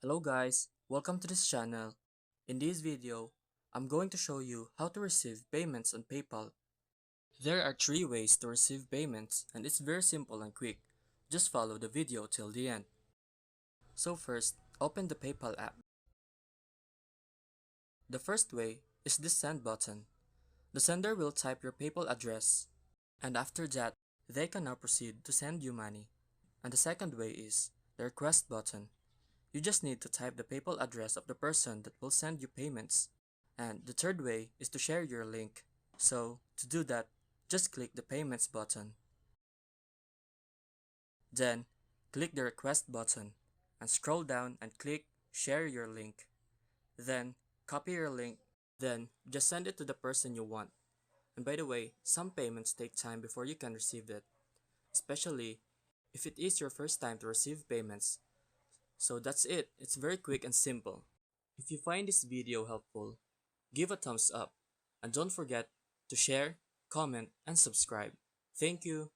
Hello guys, welcome to this channel. In this video, I'm going to show you how to receive payments on PayPal. There are three ways to receive payments and it's very simple and quick. Just follow the video till the end. So first, open the PayPal app. The first way is this send button. The sender will type your PayPal address and after that, they can now proceed to send you money. And the second way is the request button. You just need to type the PayPal address of the person that will send you payments. And the third way is to share your link. So, to do that, just click the payments button. Then, click the request button and scroll down and click share your link. Then, copy your link. Then, just send it to the person you want. And by the way, some payments take time before you can receive it, especially if it is your first time to receive payments. So that's it. It's very quick and simple. If you find this video helpful, give a thumbs up and don't forget to share, comment, and subscribe. Thank you.